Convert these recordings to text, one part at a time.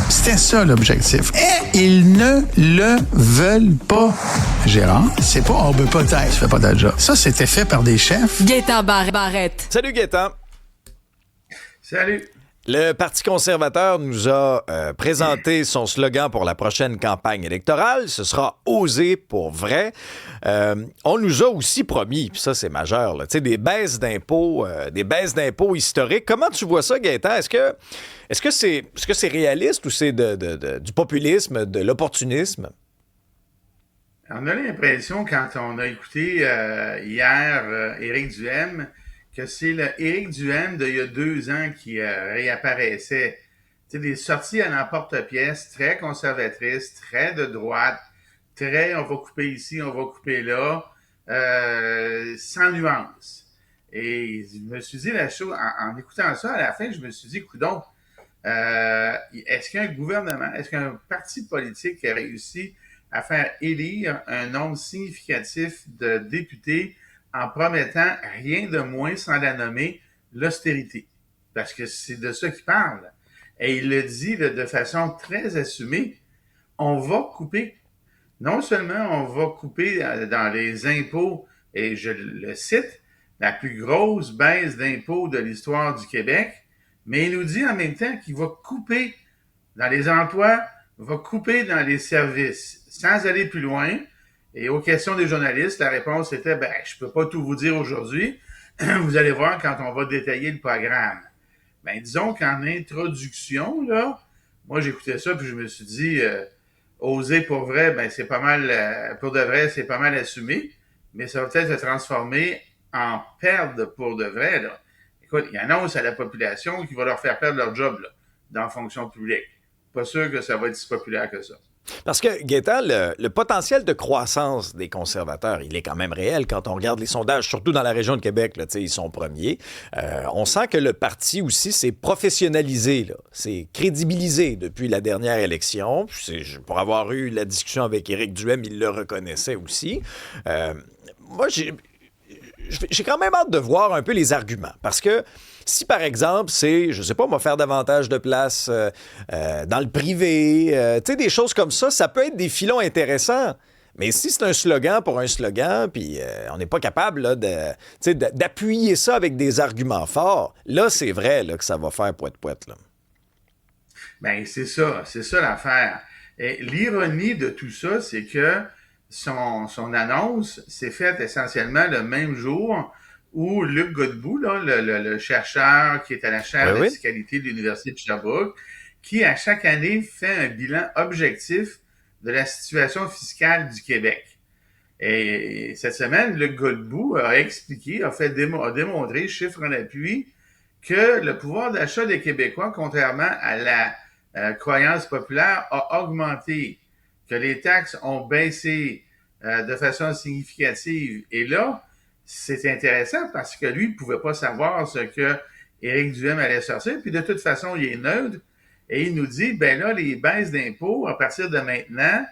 C'était ça l'objectif. Et ils ne le veulent pas. Gérard, c'est pas on veut pas t'aider, tu fais pas ta job. Ça, c'était fait par des chefs. Gaétan Barrette. Salut Gaétan. Salut. Le Parti conservateur nous a présenté son slogan pour la prochaine campagne électorale. Ce sera « Oser pour vrai ». On nous a aussi promis, puis ça c'est majeur, là, des baisses d'impôts historiques. Comment tu vois ça, Gaétan? Est-ce que c'est réaliste ou c'est du populisme, de l'opportunisme? On a l'impression, quand on a écouté hier Éric Duhaime, que c'est le Éric Duhaime d'il y a 2 ans qui réapparaissait. Tu sais, des sorties à l'emporte-pièce très conservatrices, très de droite, très on va couper ici, on va couper là, sans nuance. Et je me suis dit la chose, en écoutant ça, à la fin, je me suis dit, coudonc, est-ce qu'un gouvernement, est-ce qu'un parti politique qui a réussi à faire élire un nombre significatif de députés en promettant rien de moins sans la nommer l'austérité? Parce que c'est de ça qu'il parle. Et il le dit là, de façon très assumée. On va couper. Non seulement on va couper dans les impôts, et je le cite, la plus grosse baisse d'impôts de l'histoire du Québec, mais il nous dit en même temps qu'il va couper dans les emplois, va couper dans les services, sans aller plus loin. Et aux questions des journalistes, la réponse était, je peux pas tout vous dire aujourd'hui. Vous allez voir quand on va détailler le programme. Disons qu'en introduction, là, moi, j'écoutais ça, puis je me suis dit, oser pour vrai, c'est pas mal, pour de vrai, c'est pas mal assumé, mais ça va peut-être se transformer en perdre pour de vrai, là. Écoute, il annonce à la population qu'il va leur faire perdre leur job, là, dans la fonction publique. Pas sûr que ça va être si populaire que ça. Parce que, Gaétan, le potentiel de croissance des conservateurs, il est quand même réel quand on regarde les sondages, surtout dans la région de Québec, là, ils sont premiers. On sent que le parti aussi s'est professionnalisé, là, s'est crédibilisé depuis la dernière élection. Pour avoir eu la discussion avec Éric Duhaime, il le reconnaissait aussi. Moi, j'ai quand même hâte de voir un peu les arguments. Parce que si, par exemple, c'est, je sais pas, on va faire davantage de place dans le privé, tu sais, des choses comme ça peut être des filons intéressants. Mais si c'est un slogan pour un slogan, puis on n'est pas capable là, d'appuyer ça avec des arguments forts, là, c'est vrai là, que ça va faire poète-poète. C'est ça l'affaire. Et l'ironie de tout ça, c'est que son annonce s'est faite essentiellement le même jour où Luc Godbout, là, le chercheur qui est à la chaire de fiscalité de l'Université de Sherbrooke, qui à chaque année fait un bilan objectif de la situation fiscale du Québec. Et cette semaine, Luc Godbout a expliqué, a démontré, chiffre en appui, que le pouvoir d'achat des Québécois, contrairement à la croyance populaire, a augmenté, que les taxes ont baissé de façon significative. Et là, c'est intéressant parce que lui, il ne pouvait pas savoir ce que Éric Duhaime allait sortir. Puis de toute façon, il est neutre. Et il nous dit, là, les baisses d'impôts, à partir de maintenant,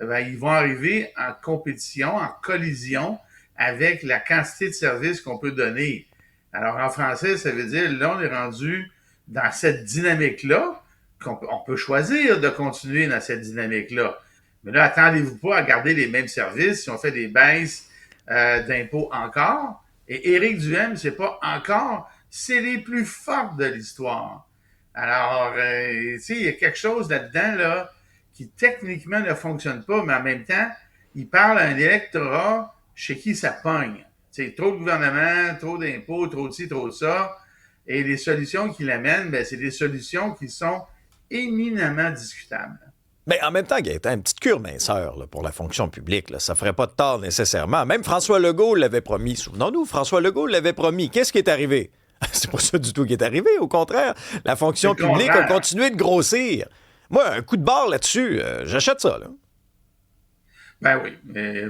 ils vont arriver en compétition, en collision avec la quantité de services qu'on peut donner. Alors, en français, ça veut dire, là, on est rendu dans cette dynamique-là, on peut choisir de continuer dans cette dynamique-là. Mais là, attendez-vous pas à garder les mêmes services si on fait des baisses d'impôts encore. Et Éric Duhaime, c'est pas encore, c'est les plus fortes de l'histoire. Alors, tu sais, il y a quelque chose là-dedans, là, qui techniquement ne fonctionne pas, mais en même temps, il parle à un électorat chez qui ça pogne. Tu sais, trop de gouvernement, trop d'impôts, trop de ci, trop de ça. Et les solutions qu'il amène, c'est des solutions qui sont éminemment discutables. Mais en même temps, Gaétan, une petite cure minceur là, pour la fonction publique, là, ça ferait pas de tort nécessairement. Même François Legault l'avait promis. Souvenons-nous, François Legault l'avait promis. Qu'est-ce qui est arrivé? C'est pas ça du tout qui est arrivé. Au contraire, la fonction publique a continué de grossir. Moi, un coup de barre là-dessus, j'achète ça. Là. Oui.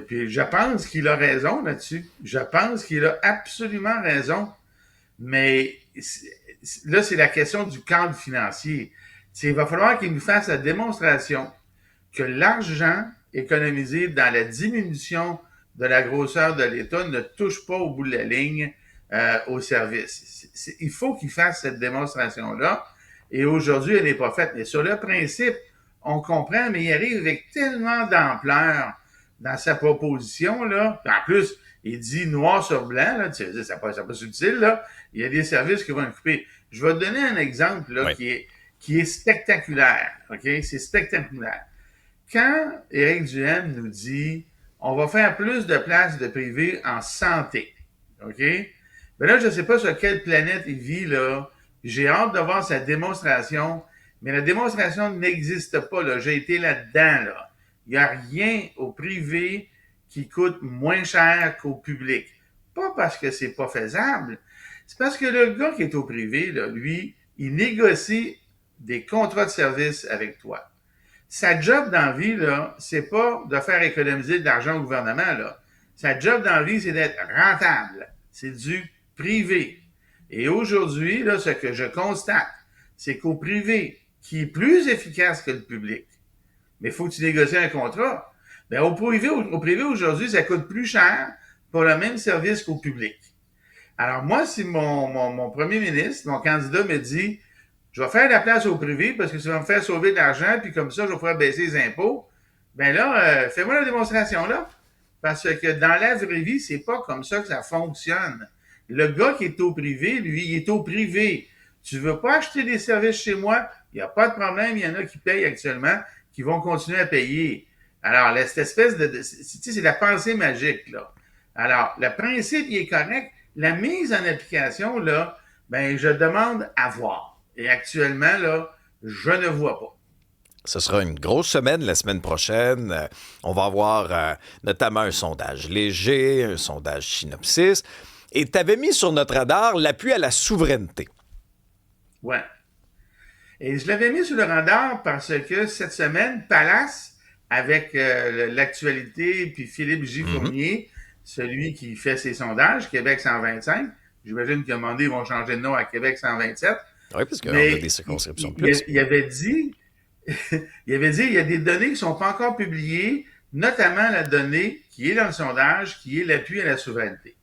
Puis je pense qu'il a raison là-dessus. Je pense qu'il a absolument raison. Mais là, c'est la question du cadre financier. Il va falloir qu'il nous fasse la démonstration que l'argent économisé dans la diminution de la grosseur de l'État ne touche pas au bout de la ligne au service. Il faut qu'il fasse cette démonstration-là. Et aujourd'hui, elle n'est pas faite. Mais sur le principe, on comprend, mais il arrive avec tellement d'ampleur dans sa proposition, là. En plus, il dit noir sur blanc, là. Tu sais, ça pas subtil, là. Il y a des services qui vont le couper. Je vais te donner un exemple, là, Oui. qui est spectaculaire. OK? C'est spectaculaire. Quand Éric Duhaime nous dit on va faire plus de places de privé en santé, OK? Ben là, je ne sais pas sur quelle planète il vit, là. J'ai hâte de voir sa démonstration, mais la démonstration n'existe pas, là. J'ai été là-dedans, là. Il n'y a rien au privé qui coûte moins cher qu'au public. Pas parce que c'est pas faisable, c'est parce que le gars qui est au privé, là, lui, il négocie des contrats de service avec toi. Sa job dans la vie, là, c'est pas de faire économiser de l'argent au gouvernement, là. Sa job dans la vie, c'est d'être rentable. C'est du privé. Et aujourd'hui, là, ce que je constate, c'est qu'au privé, qui est plus efficace que le public, mais il faut que tu négocies un contrat. Ben, au privé aujourd'hui, ça coûte plus cher pour le même service qu'au public. Alors, moi, si mon premier ministre, mon candidat me dit je vais faire de la place au privé parce que ça va me faire sauver de l'argent, puis comme ça, je vais pouvoir baisser les impôts. Ben là, fais-moi la démonstration là. Parce que dans la vraie vie, c'est pas comme ça que ça fonctionne. Le gars qui est au privé, lui, il est au privé. Tu veux pas acheter des services chez moi? Il n'y a pas de problème. Il y en a qui payent actuellement, qui vont continuer à payer. Alors, là, cette espèce c'est la pensée magique, là. Alors, le principe, il est correct. La mise en application, là, ben, je demande à voir. Et actuellement, là, je ne vois pas. Ce sera une grosse semaine la semaine prochaine. On va avoir notamment un sondage léger, un sondage synopsis. Et tu avais mis sur notre radar l'appui à la souveraineté. Ouais. Et je l'avais mis sur le radar parce que cette semaine, Palace, avec l'actualité, puis Philippe J. Fournier, celui qui fait ses sondages, Québec 125, j'imagine qu'à un moment donné, ils vont changer de nom à Québec 127. Oui, parce qu'on a des circonscriptions de plus. Il avait dit, il y a des données qui ne sont pas encore publiées, notamment la donnée qui est dans le sondage, qui est l'appui à la souveraineté.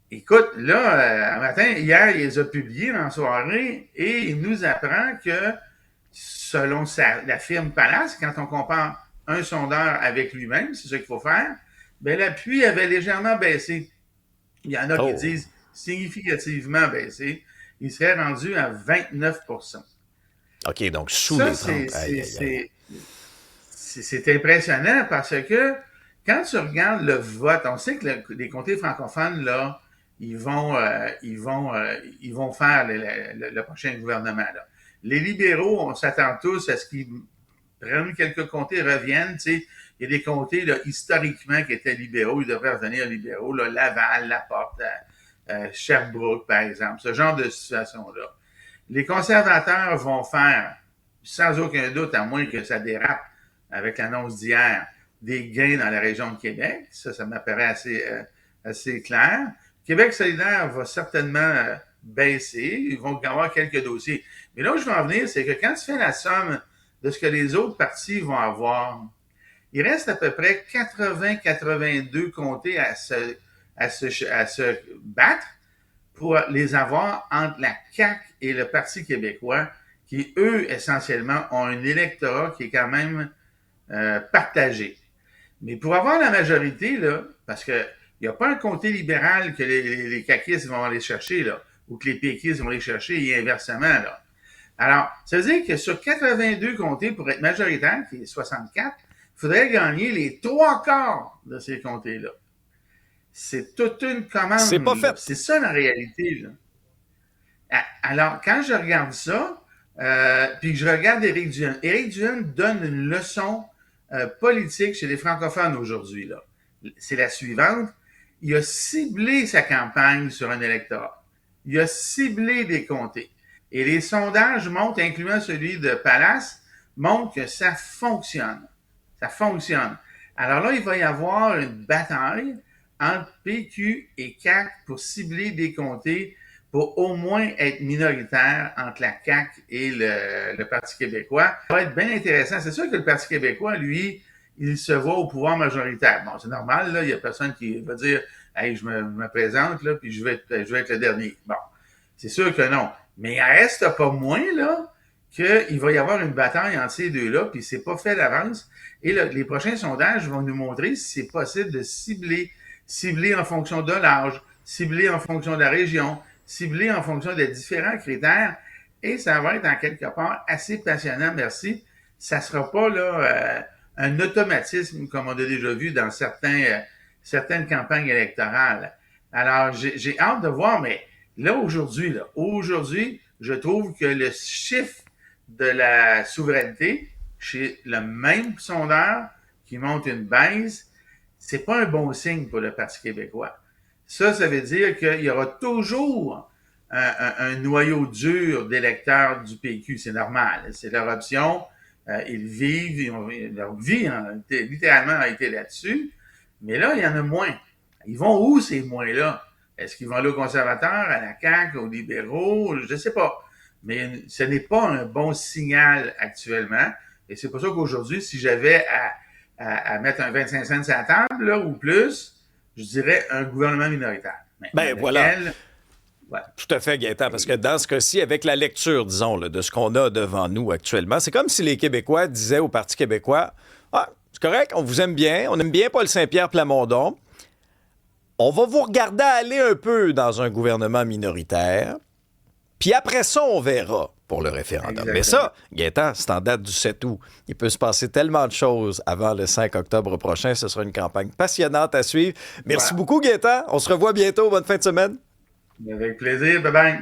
Écoute, là, un matin, hier, il les a publiés dans la soirée et il nous apprend que, selon la firme Palace, quand on compare un sondeur avec lui-même, c'est ce qu'il faut faire, ben l'appui avait légèrement baissé. Il y en a qui disent significativement baissé. Il serait rendu à 29%. OK, donc sous les 30. C'est impressionnant parce que quand tu regardes le vote, on sait que les comtés francophones, là, ils vont faire le prochain gouvernement. Là. Les libéraux, on s'attend tous à ce qu'ils prennent quelques comtés, reviennent. Tu sais, il y a des comtés là, historiquement qui étaient libéraux, ils devraient revenir libéraux. Là, Laval, Laporte, Sherbrooke, par exemple, ce genre de situation-là. Les conservateurs vont faire, sans aucun doute, à moins que ça dérape avec l'annonce d'hier, des gains dans la région de Québec. Ça m'apparaît assez clair. Québec solidaire va certainement baisser. Ils vont avoir quelques dossiers. Mais là où je veux en venir, c'est que quand tu fais la somme de ce que les autres partis vont avoir, il reste à peu près 80-82 comtés à se battre pour les avoir entre la CAQ et le Parti québécois, qui, eux, essentiellement, ont un électorat qui est quand même partagé. Mais pour avoir la majorité, là, parce que il n'y a pas un comté libéral que les caquistes vont aller chercher, là, ou que les péquistes vont aller chercher, et inversement, là. Alors, ça veut dire que sur 82 comtés, pour être majoritaire, qui est 64, il faudrait gagner les 3/4 de ces comtés-là. C'est toute une commande. C'est pas fait. C'est ça, la réalité, là. Alors, quand je regarde ça, puis que je regarde Éric Duhaime donne une leçon politique chez les francophones aujourd'hui, là. C'est la suivante. Il a ciblé sa campagne sur un électorat. Il a ciblé des comtés. Et les sondages montrent, incluant celui de Palace, montrent que ça fonctionne. Ça fonctionne. Alors là, il va y avoir une bataille entre PQ et CAQ pour cibler des comtés pour au moins être minoritaire entre la CAQ et le Parti québécois. Ça va être bien intéressant. C'est sûr que le Parti québécois, lui, il se voit au pouvoir majoritaire. Bon, c'est normal, là, il y a personne qui va dire « Hey, je me présente, là, puis je vais être le dernier. » Bon, c'est sûr que non. Mais il reste pas moins, là, qu'il va y avoir une bataille entre ces deux-là, puis c'est pas fait d'avance. Et les prochains sondages vont nous montrer si c'est possible de cibler en fonction de l'âge, cibler en fonction de la région, cibler en fonction des différents critères. Et ça va être en quelque part assez passionnant, merci. Ça sera pas là un automatisme comme on a déjà vu dans certaines campagnes électorales. Alors, j'ai hâte de voir, mais là, aujourd'hui, je trouve que le chiffre de la souveraineté chez le même sondeur qui montre une baisse, c'est pas un bon signe pour le Parti québécois. Ça veut dire qu'il y aura toujours un noyau dur d'électeurs du PQ. C'est normal. C'est leur option. Ils vivent, leur vie littéralement a été là-dessus. Mais là, il y en a moins. Ils vont où, ces moins-là? Est-ce qu'ils vont aller aux conservateurs, à la CAQ, aux libéraux? Je ne sais pas. Mais ce n'est pas un bon signal actuellement. Et c'est pour ça qu'aujourd'hui, si j'avais à mettre un 25 cents à la table, là, ou plus, je dirais un gouvernement minoritaire. Ben voilà. Ouais. Tout à fait, Gaétan, parce que dans ce cas-ci, avec la lecture, disons, là, de ce qu'on a devant nous actuellement, c'est comme si les Québécois disaient au Parti québécois, « Ah, c'est correct, on vous aime bien, on aime bien Paul Saint-Pierre Plamondon, on va vous regarder aller un peu dans un gouvernement minoritaire, puis après ça, on verra pour le référendum. » Exactement. Mais ça, Gaétan, c'est en date du 7 août. Il peut se passer tellement de choses avant le 5 octobre prochain. Ce sera une campagne passionnante à suivre. Merci beaucoup, Gaétan. On se revoit bientôt. Bonne fin de semaine. Avec plaisir. Bye-bye.